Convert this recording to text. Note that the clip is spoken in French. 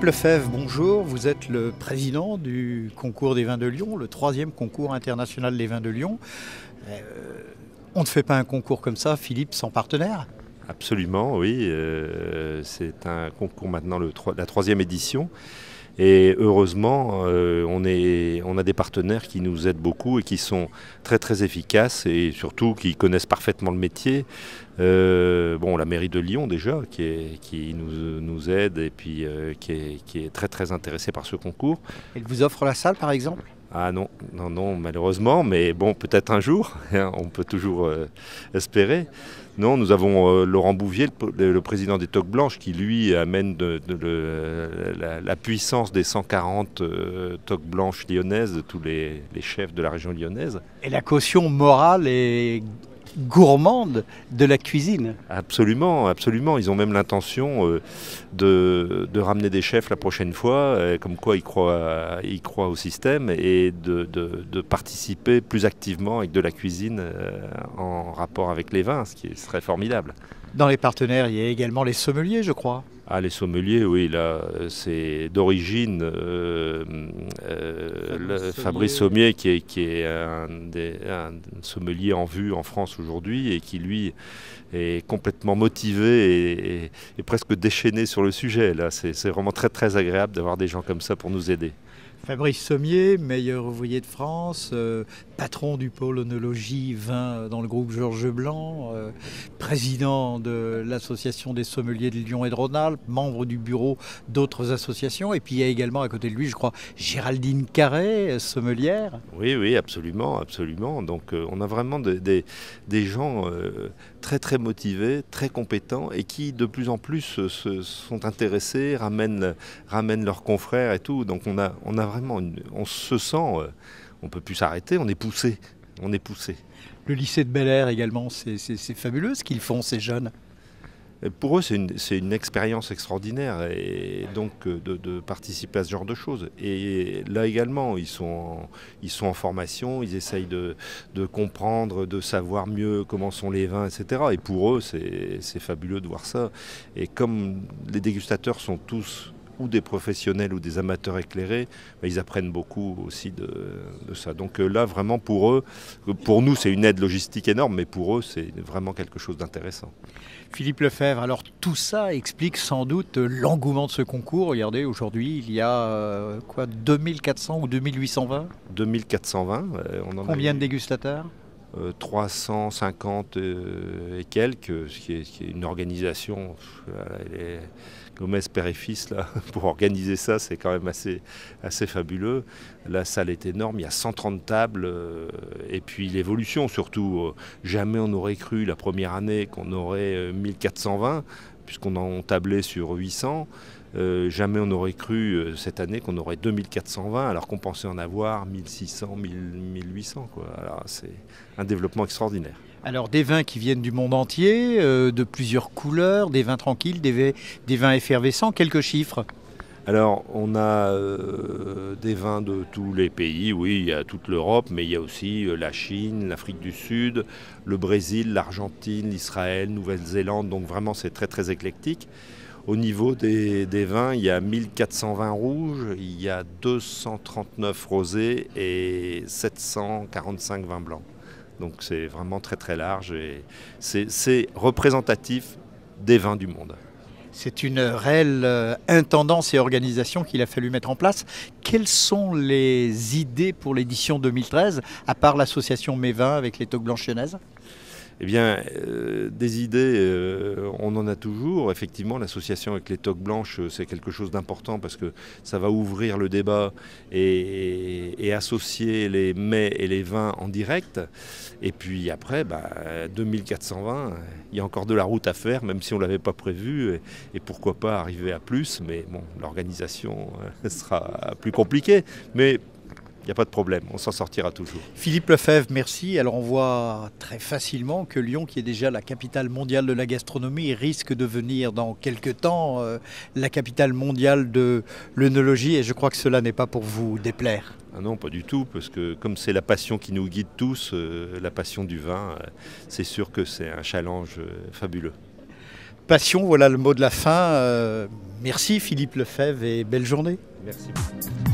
Philippe Lefebvre, bonjour. Vous êtes le président du concours des vins de Lyon, le 3e concours international des vins de Lyon. On ne fait pas un concours comme ça, Philippe, sans partenaire? Absolument, oui. C'est un concours maintenant, la 3e édition. Et heureusement, on a des partenaires qui nous aident beaucoup et qui sont très très efficaces et surtout qui connaissent parfaitement le métier. La mairie de Lyon déjà, qui nous aide et puis qui est très très intéressée par ce concours. Elle vous offre la salle par exemple? Ah non, non, non, malheureusement, mais bon, peut-être un jour, on peut toujours espérer. Non, nous avons Laurent Bouvier, le président des Toques Blanches, qui lui amène la puissance des 140 Toques Blanches lyonnaises, de tous les chefs de la région lyonnaise. Et la caution morale et gourmande de la cuisine. Absolument, absolument. Ils ont même l'intention de ramener des chefs la prochaine fois, comme quoi ils croient au système et de participer plus activement avec de la cuisine en rapport avec les vins, ce qui serait formidable. Dans les partenaires, il y a également les sommeliers, je crois. Ah, les sommeliers, oui, là, c'est d'origine Fabrice Sommier, qui est un sommelier en vue en France aujourd'hui et qui, lui, est complètement motivé et presque déchaîné sur le sujet. Là, c'est vraiment très, très agréable d'avoir des gens comme ça pour nous aider. Fabrice Sommier, meilleur ouvrier de France, patron du pôle œnologie vin dans le groupe Georges Blanc, président de l'association des sommeliers de Lyon et de Rhône-Alpes, membre du bureau d'autres associations. Et puis il y a également à côté de lui, je crois, Géraldine Carré, sommelière. Oui, oui, absolument, absolument. Donc on a vraiment des gens très très motivés, très compétents et qui de plus en plus se sont intéressés, ramènent leurs confrères et tout. Donc on a vraiment, on se sent, on ne peut plus s'arrêter, on est poussé. Le lycée de Bel Air également, c'est fabuleux ce qu'ils font ces jeunes. Pour eux, c'est une expérience extraordinaire et donc de participer à ce genre de choses. Et là également, ils sont en formation, ils essayent de comprendre, de savoir mieux comment sont les vins, etc. Et pour eux, c'est fabuleux de voir ça. Et comme les dégustateurs sont tous ou des professionnels ou des amateurs éclairés, ils apprennent beaucoup aussi de ça. Donc là, vraiment pour eux, pour nous, c'est une aide logistique énorme, mais pour eux, c'est vraiment quelque chose d'intéressant. Philippe Lefebvre, alors tout ça explique sans doute l'engouement de ce concours. Regardez, aujourd'hui, il y a 2400 ou 2820 2420. Combien de dégustateurs 350 et quelques, ce qui est une organisation. Gomez père et fils là, pour organiser ça, c'est quand même assez fabuleux. La salle est énorme, il y a 130 tables et puis l'évolution surtout. Jamais on n'aurait cru la première année qu'on aurait 1420 puisqu'on en tablait sur 800. Jamais on n'aurait cru cette année qu'on aurait 2420 alors qu'on pensait en avoir 1600, 1800 quoi. Alors c'est un développement extraordinaire. Alors des vins qui viennent du monde entier, de plusieurs couleurs, des vins tranquilles, des vins effervescents, quelques chiffres. Alors on a des vins de tous les pays, oui, il y a toute l'Europe, mais il y a aussi la Chine, l'Afrique du Sud, le Brésil, l'Argentine, l'Israël, Nouvelle-Zélande, donc vraiment c'est très très éclectique. Au niveau des vins, il y a 1420 rouges, il y a 239 rosés et 745 vins blancs. Donc c'est vraiment très très large et c'est représentatif des vins du monde. C'est une réelle intendance et organisation qu'il a fallu mettre en place. Quelles sont les idées pour l'édition 2013, à part l'association Mes Vins avec les Toques Blanches lyonnaises ? Eh bien, des idées, on en a toujours. Effectivement, l'association avec les Toques Blanches, c'est quelque chose d'important parce que ça va ouvrir le débat et associer les mets et les vins en direct. Et puis après, 2420, il y a encore de la route à faire, même si on ne l'avait pas prévu. Et pourquoi pas arriver à plus. Mais bon, l'organisation sera plus compliquée. Mais il n'y a pas de problème, on s'en sortira toujours. Philippe Lefebvre, merci. Alors on voit très facilement que Lyon, qui est déjà la capitale mondiale de la gastronomie, risque de devenir dans quelques temps la capitale mondiale de l'œnologie. Et je crois que cela n'est pas pour vous déplaire. Ah non, pas du tout, parce que comme c'est la passion qui nous guide tous, la passion du vin, c'est sûr que c'est un challenge fabuleux. passion, voilà le mot de la fin. Merci Philippe Lefebvre et belle journée. Merci beaucoup.